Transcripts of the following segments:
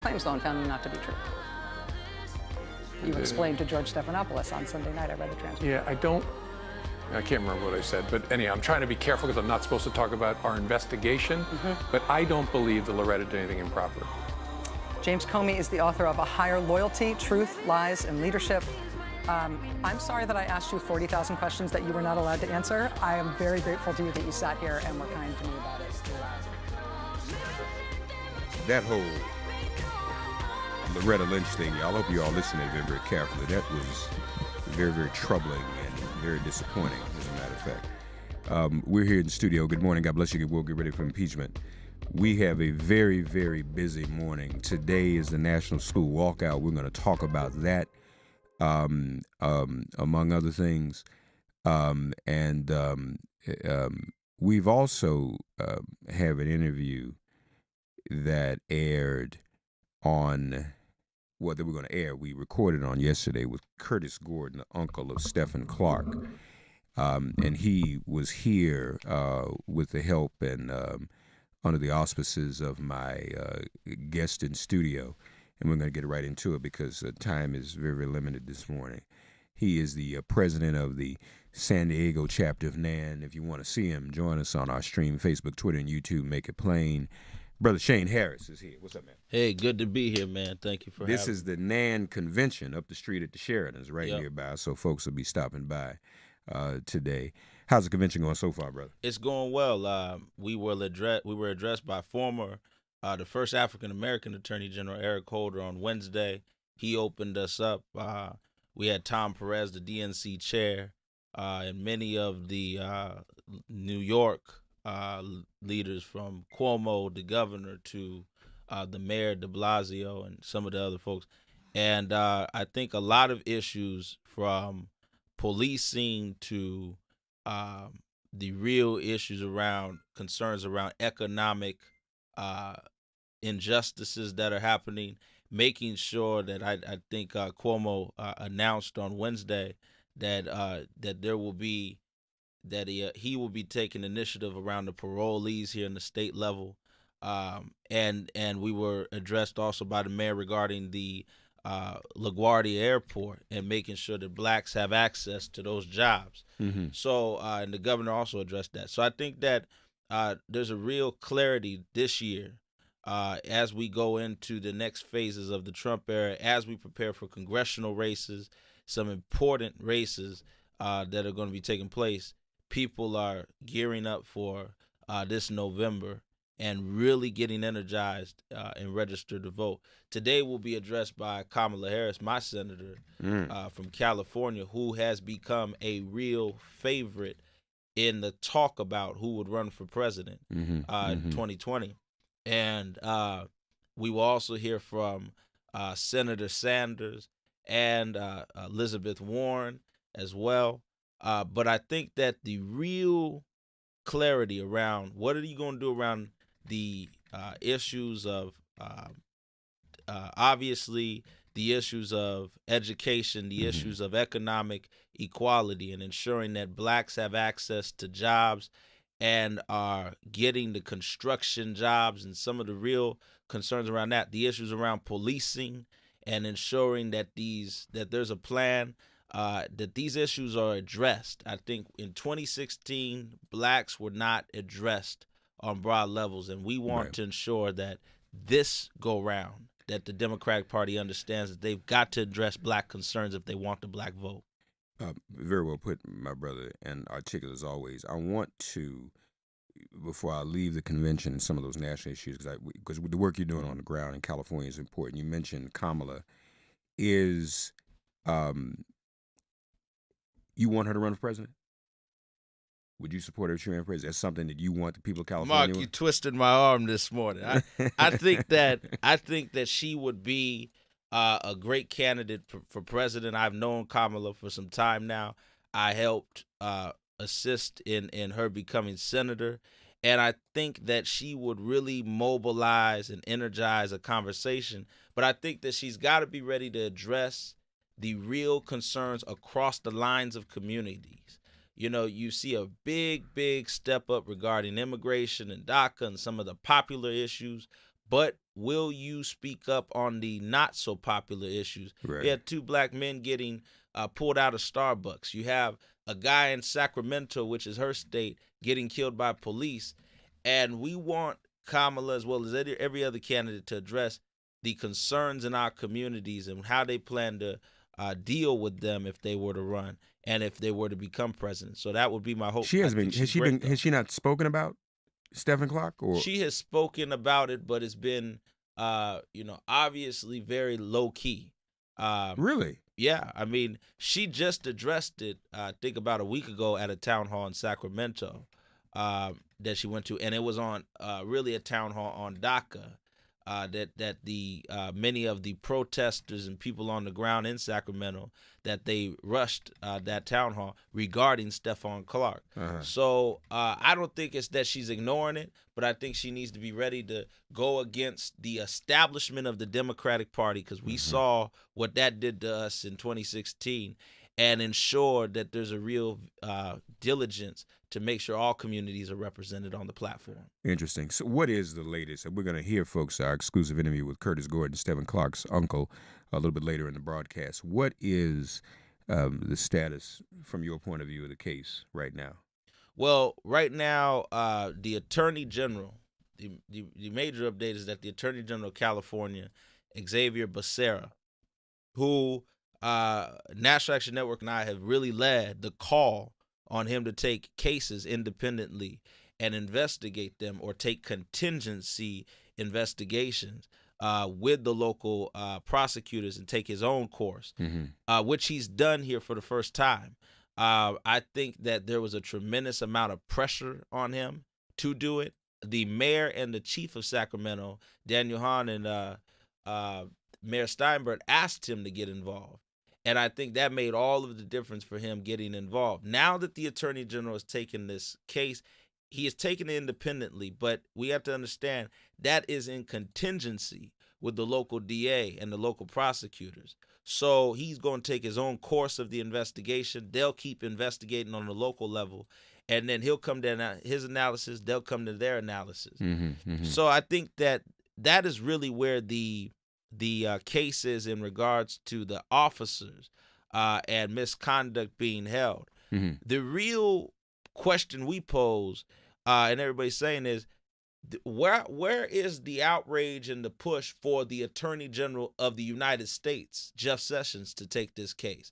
claims, though, and found them not to be true. You explained to George Stephanopoulos on Sunday night. I read the transcript. Yeah, I can't remember what I said, but anyhow, I'm trying to be careful because I'm not supposed to talk about our investigation, but I don't believe that Loretta did anything improper. James Comey is the author of A Higher Loyalty, Truth, Lies, and Leadership. I'm sorry that I asked you 40,000 questions that you were not allowed to answer. I am very grateful to you that you sat here and were kind to me about it. That whole Loretta Lynch thing, y'all, I hope you all listened to it very, very carefully. That was very, very troubling and very disappointing, as a matter of fact. We're here in the studio. Good morning. God bless you. We'll get ready for impeachment. We have a very, very busy morning. Today is the National School Walkout. We're going to talk about that, among other things. We've also have an interview that aired on, well, that we're going to air. We recorded on yesterday with Curtis Gordon, the uncle of Stephen Clark. And he was here with the help and under the auspices of my guest in studio. And we're going to get right into it because time is very, very limited this morning. He is the president of the San Diego chapter of NAN. If you want to see him, join us on our stream, Facebook, Twitter, and YouTube. Make it plain. Brother Shane Harris is here. What's up, man? Hey, good to be here, man. Thank you for having me. This is the NAN convention up the street at the Sheridan's right nearby, so folks will be stopping by today. How's the convention going so far, brother? It's going well. We were addressed by the first African-American Attorney General, Eric Holder, on Wednesday. He opened us up. We had Tom Perez, the DNC chair, and many of the New York leaders, from Cuomo, the governor, to the mayor, de Blasio, and some of the other folks. And I think a lot of issues, from policing to the real issues around concerns around economic injustices that are happening, making sure that I think Cuomo announced on Wednesday that there will be he will be taking initiative around the parolees here in the state level, and we were addressed also by the mayor regarding the LaGuardia Airport and making sure that blacks have access to those jobs. Mm-hmm. So, and the governor also addressed that. So I think that there's a real clarity this year as we go into the next phases of the Trump era, as we prepare for congressional races, some important races that are going to be taking place. People are gearing up for this November and really getting energized and registered to vote. Today will be addressed by Kamala Harris, my senator from California, who has become a real favorite in the talk about who would run for president in 2020. And we will also hear from Senator Sanders and Elizabeth Warren as well. But I think that the real clarity around what are you going to do around the issues of obviously the issues of education, the issues of economic equality, and ensuring that blacks have access to jobs and are getting the construction jobs, and some of the real concerns around that, the issues around policing and ensuring that there's a plan that these issues are addressed. I think in 2016, blacks were not addressed on broad levels, and we want to ensure that this go round, that the Democratic Party understands that they've got to address black concerns if they want the black vote. Very well put, my brother, and articulate as always. I want to, before I leave the convention and some of those national issues, because the work you're doing on the ground in California is important. You mentioned Kamala. You want her to run for president? Would you support her to run for president? That's something that you want the people of California? Mark, you twisted my arm this morning. I think that she would be a great candidate for president. I've known Kamala for some time now. I helped assist in her becoming senator, and I think that she would really mobilize and energize a conversation. But I think that she's got to be ready to address the real concerns across the lines of communities. You know, you see a big step up regarding immigration and DACA and some of the popular issues, but will you speak up on the not so popular issues? Right. You had 2 black men getting pulled out of Starbucks. You have a guy in Sacramento, which is her state, getting killed by police. And we want Kamala, as well as every other candidate, to address the concerns in our communities and how they plan to deal with them if they were to run and if they were to become president. So that would be my hope. Has she not spoken about Stephen Clark? Or She has spoken about it, but it's been, obviously very low key. Really? Yeah, I mean, she just addressed it, I think about a week ago at a town hall in Sacramento that she went to, and it was on really a town hall on DACA. That the many of the protesters and people on the ground in Sacramento, that they rushed that town hall regarding Stephon Clark. So I don't think it's that she's ignoring it, but I think she needs to be ready to go against the establishment of the Democratic Party, because we saw what that did to us in 2016, and ensure that there's a real diligence to make sure all communities are represented on the platform. Interesting. So what is the latest? And we're going to hear, folks, our exclusive interview with Curtis Gordon, Stephen Clark's uncle, a little bit later in the broadcast. What is the status, from your point of view, of the case right now? Well, right now, the Attorney General, the major update is that the Attorney General of California, Xavier Becerra, who National Action Network and I have really led the call on him to take cases independently and investigate them, or take contingency investigations with the local prosecutors and take his own course, which he's done here for the first time. I think that there was a tremendous amount of pressure on him to do it. The mayor and the chief of Sacramento, Daniel Hahn, and Mayor Steinberg asked him to get involved. And I think that made all of the difference for him getting involved. Now that the Attorney General has taken this case, he has taken it independently, but we have to understand that is in contingency with the local DA and the local prosecutors. So he's going to take his own course of the investigation. They'll keep investigating on the local level, and then he'll come to his analysis. They'll come to their analysis. So I think that is really where the case is in regards to the officers and misconduct being held. The real question we pose, and everybody's saying, is where is the outrage and the push for the Attorney General of the United States, Jeff Sessions, to take this case?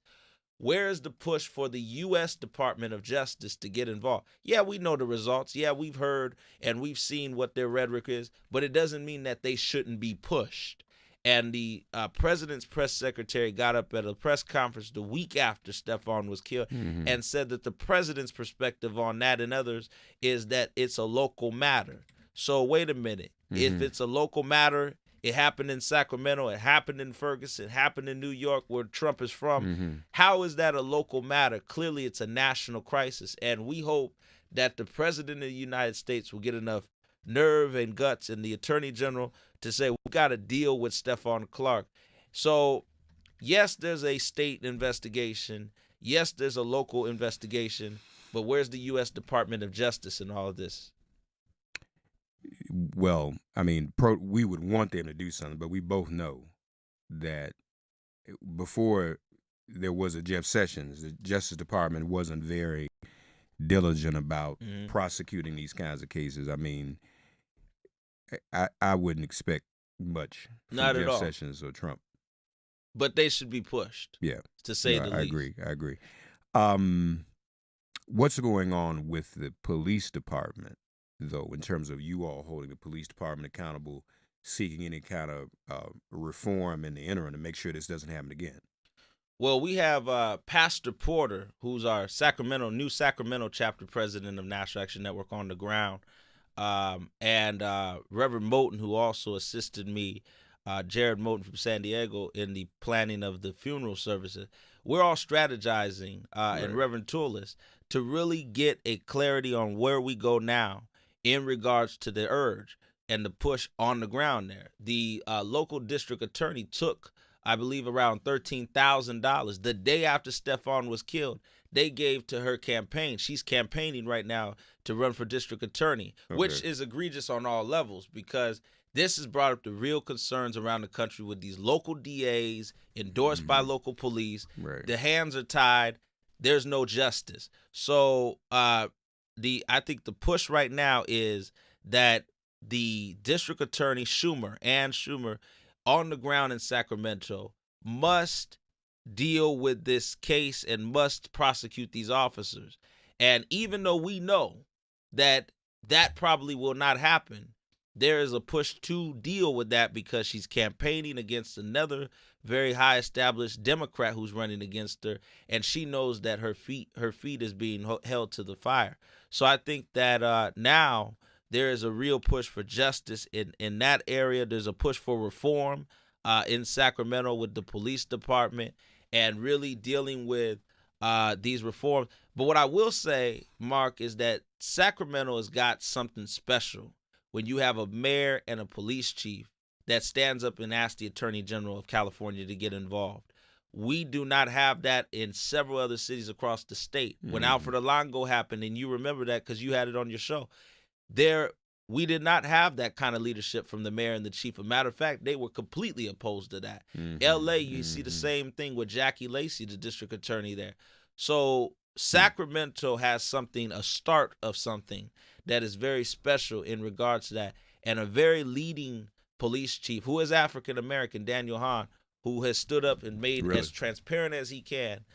Where is the push for the U.S. Department of Justice to get involved? Yeah, we know the results. Yeah, we've heard and we've seen what their rhetoric is, but it doesn't mean that they shouldn't be pushed. And the president's press secretary got up at a press conference the week after Stephon was killed and said that the president's perspective on that and others is that it's a local matter. So wait a minute. If it's a local matter, it happened in Sacramento, it happened in Ferguson, it happened in New York, where Trump is from. How is that a local matter? Clearly, it's a national crisis. And we hope that the president of the United States will get enough nerve and guts, and the Attorney General, to say, we got to deal with Stephon Clark. So, yes, there's a state investigation. Yes, there's a local investigation. But where's the U.S. Department of Justice in all of this? Well, I mean, we would want them to do something, but we both know that before there was a Jeff Sessions, the Justice Department wasn't very diligent about prosecuting these kinds of cases. I mean, I wouldn't expect much from Not at Jeff all. Sessions or Trump. But they should be pushed. Yeah, to say no, the least. I agree. What's going on with the police department, though, in terms of you all holding the police department accountable, seeking any kind of reform in the interim to make sure this doesn't happen again? Well, we have Pastor Porter, who's our new Sacramento chapter president of National Action Network, on the ground, and Reverend Moten, who also assisted me, Jared Moten from San Diego, in the planning of the funeral services. We're all strategizing, and Reverend Toulis, to really get a clarity on where we go now in regards to the urge and the push on the ground there. The local district attorney took, I believe, around $13,000 the day after Stephon was killed. They gave to her campaign. She's campaigning right now to run for district attorney, which is egregious on all levels, because this has brought up the real concerns around the country with these local DAs endorsed by local police. Right. The hands are tied. There's no justice. So I think the push right now is that the district attorney Ann Schumer, on the ground in Sacramento, must deal with this case and must prosecute these officers. And even though we know that probably will not happen, there is a push to deal with that because she's campaigning against another very high established Democrat who's running against her, and she knows that her feet is being held to the fire. So I think that now there is a real push for justice in that area. There's a push for reform in Sacramento with the police department and really dealing with these reforms. But what I will say, Mark, is that Sacramento has got something special when you have a mayor and a police chief that stands up and asks the Attorney General of California to get involved. We do not have that in several other cities across the state. When Alfred Alongo happened, and you remember that because you had it on your show, we did not have that kind of leadership from the mayor and the chief. As a matter of fact, they were completely opposed to that. L.A., you see the same thing with Jackie Lacey, the district attorney there. So Sacramento has a start of something that is very special in regards to that, and a very leading police chief who is African American, Daniel Hahn, who has stood up and made as transparent as he can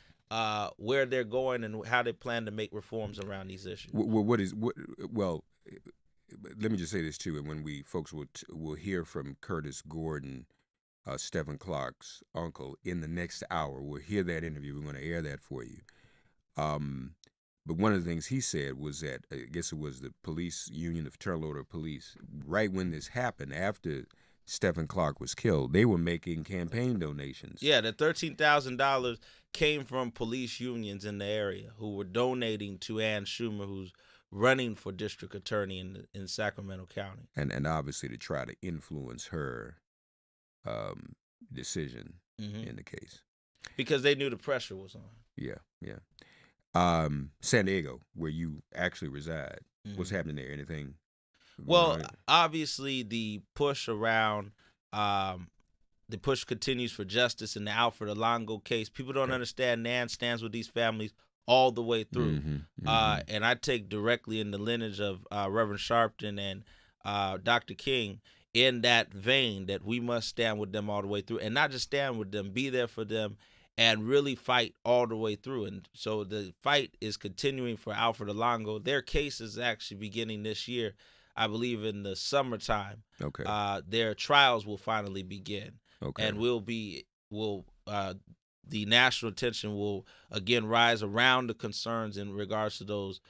where they're going and how they plan to make reforms around these issues. Well, let me just say this too, and when folks will hear from Curtis Gordon, Stephen Clark's uncle, in the next hour, we'll hear that interview. We're going to air that for you. But one of the things he said was that, I guess it was the police union, the Fraternal Order of Police, right when this happened, after Stephen Clark was killed, they were making campaign donations. Yeah, the $13,000 came from police unions in the area who were donating to Ann Schumer, who's running for district attorney in Sacramento County. And obviously to try to influence her decision in the case. Because they knew the pressure was on. Yeah. San Diego, where you actually reside, what's happening there? Anything? Well, obviously the push around, the push continues for justice in the Alfred Alongo case. People don't understand Nan stands with these families all the way through. And I take directly in the lineage of Reverend Sharpton and Dr. King in that vein, that we must stand with them all the way through, and not just stand with them, be there for them, and really fight all the way through. And so the fight is continuing for Alfred Alongo. Their case is actually beginning this year, I believe in the summertime. Okay. Their trials will finally begin. Okay. And the national attention will again rise around the concerns in regards to those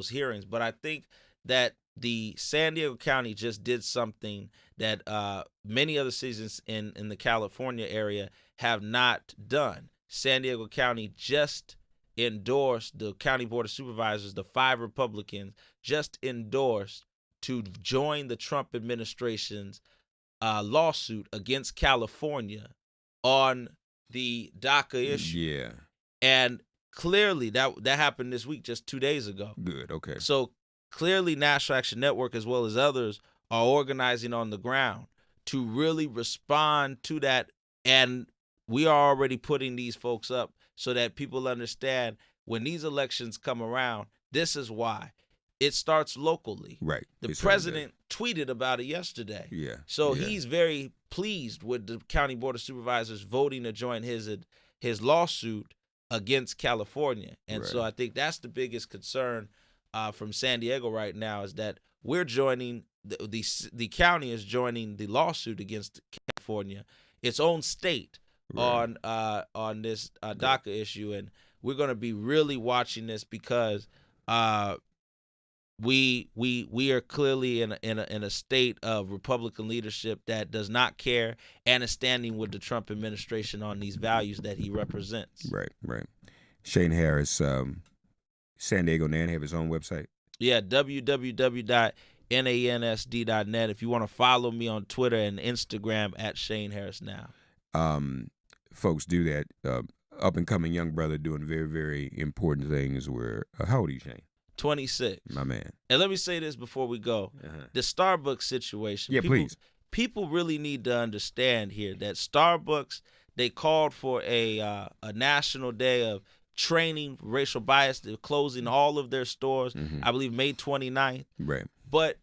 hearings. But I think that the San Diego County just did something that many other cities in the California area have not done. San Diego County just endorsed, the County Board of Supervisors, the 5 Republicans, just endorsed to join the Trump administration's lawsuit against California on the DACA issue. Yeah. And clearly that happened this week, just 2 days ago. Good, okay. So clearly National Action Network, as well as others, are organizing on the ground to really respond to that. And we are already putting these folks up so that people understand when these elections come around, this is why. It starts locally. Right. The president tweeted about it yesterday. Yeah. So he's very pleased with the County Board of Supervisors voting to join his lawsuit against California. And so I think that's the biggest concern from San Diego right now, is that we're joining, the county is joining the lawsuit against California, its own state, on this DACA issue. And we're going to be really watching this because we are clearly in a state of Republican leadership that does not care and is standing with the Trump administration on these values that he represents. Right. Shane Harris, San Diego Nan, have his own website? Yeah, www.nansd.net. If you want to follow me on Twitter and Instagram at Shane Harris Now. Folks, do that. Up and coming young brother doing very, very important things. How old are you, Shane? 26. My man. And let me say this before we go. The Starbucks situation. Yeah, please. People really need to understand here that Starbucks, they called for a national day of training racial bias. They're closing all of their stores, I believe May 29th. Right. But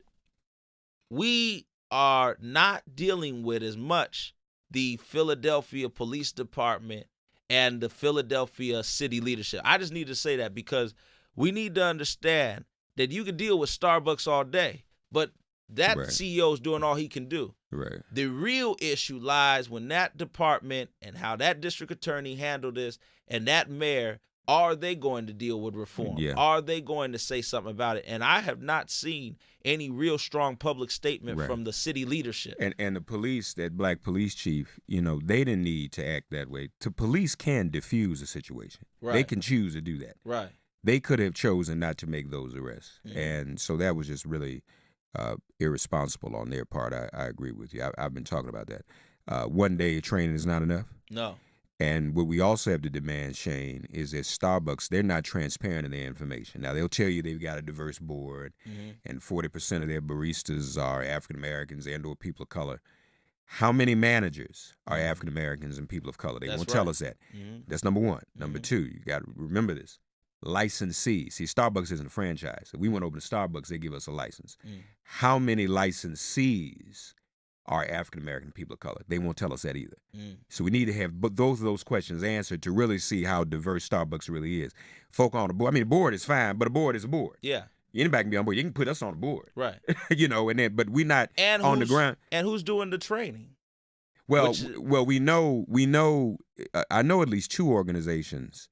we are not dealing with as much the Philadelphia Police Department and the Philadelphia city leadership. I just need to say that because we need to understand that you can deal with Starbucks all day, but that CEO is doing all he can do. Right. The real issue lies when that department and how that district attorney handled this and that mayor, are they going to deal with reform? Yeah. Are they going to say something about it? And I have not seen any real strong public statement from the city leadership. And the police, that black police chief, you know, they didn't need to act that way. The police can diffuse a situation. Right. They can choose to do that. Right. They could have chosen not to make those arrests. And so that was just really irresponsible on their part. I agree with you. I've been talking about that. One day of training is not enough. No. And what we also have to demand, Shane, is that Starbucks, they're not transparent in their information. Now, they'll tell you they've got a diverse board and 40% of their baristas are African-Americans and or people of color. How many managers are African-Americans and people of color? They won't tell us that. That's number one. Number two, you got to remember this. Licensees. See, Starbucks isn't a franchise. If we want to open a Starbucks, they give us a license. How many licensees are African-American people of color? They won't tell us that either. So we need to have both of those questions answered to really see how diverse Starbucks really is. Folk on the board, I mean, the board is fine, but a board is a board. Yeah. Anybody can be on board. You can put us on the board. Right. You know, and then, but we're not on the ground. And who's doing the training? Well, we know, I know at least two organizations,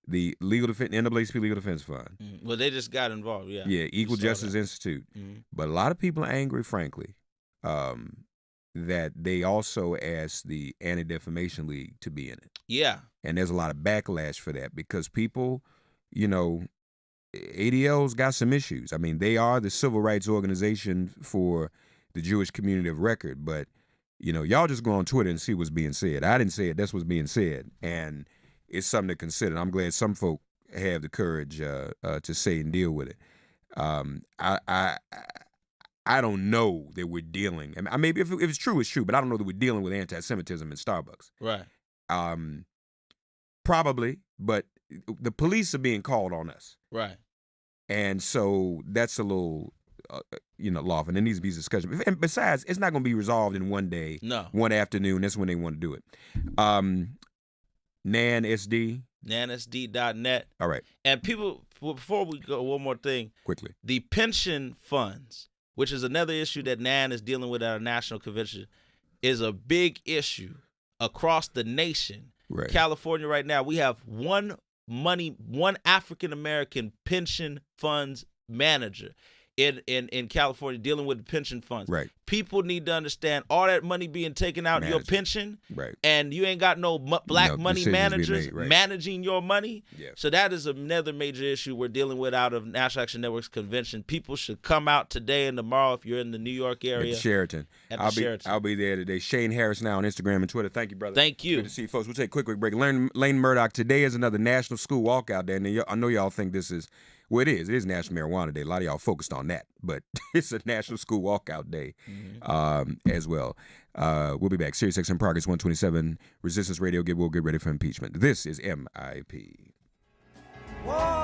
the NAACP Legal Defense Fund. Well, they just got involved, yeah. Yeah, Equal Justice Institute. But a lot of people are angry, frankly, that they also asked the Anti-Defamation League to be in it. Yeah. And there's a lot of backlash for that because people, you know, ADL's got some issues. I mean, they are the civil rights organization for the Jewish community of record, but, you know, y'all just go on Twitter and see what's being said. I didn't say it. That's what's being said. And it's something to consider. I'm glad some folk have the courage to say and deal with it. I don't know that we're dealing. I mean, maybe if it's true, it's true. But I don't know that we're dealing with anti-Semitism in Starbucks. Right. Probably, but the police are being called on us. Right. And so that's a little, lawful. And there needs to be discussion. And besides, it's not going to be resolved in one day. No. One afternoon. That's when they want to do it. NANSD. NANSD.net. All right. And people, before we go, one more thing. Quickly. The pension funds, which is another issue that NAN is dealing with at our national convention, is a big issue across the nation. Right. California right now, we have one African-American pension funds manager in California dealing with the pension funds. Right. People need to understand all that money being taken out of your pension, right, and you ain't got no black money managers managing your money. Yeah. So that is another major issue we're dealing with out of National Action Network's convention. People should come out today and tomorrow if you're in the New York area. At the Sheraton. I'll be there today. Shane Harris now on Instagram and Twitter. Thank you, brother. Thank you. Good to see you folks. We'll take a quick break. Lane Murdoch, today is another National School Walkout Day. And I know y'all think this is, well, it is. It is National Marijuana Day. A lot of y'all focused on that, but it's a National School Walkout Day as well. We'll be back. Sirius XM Progress 127, Resistance Radio. Get ready for impeachment. This is MIP. Whoa.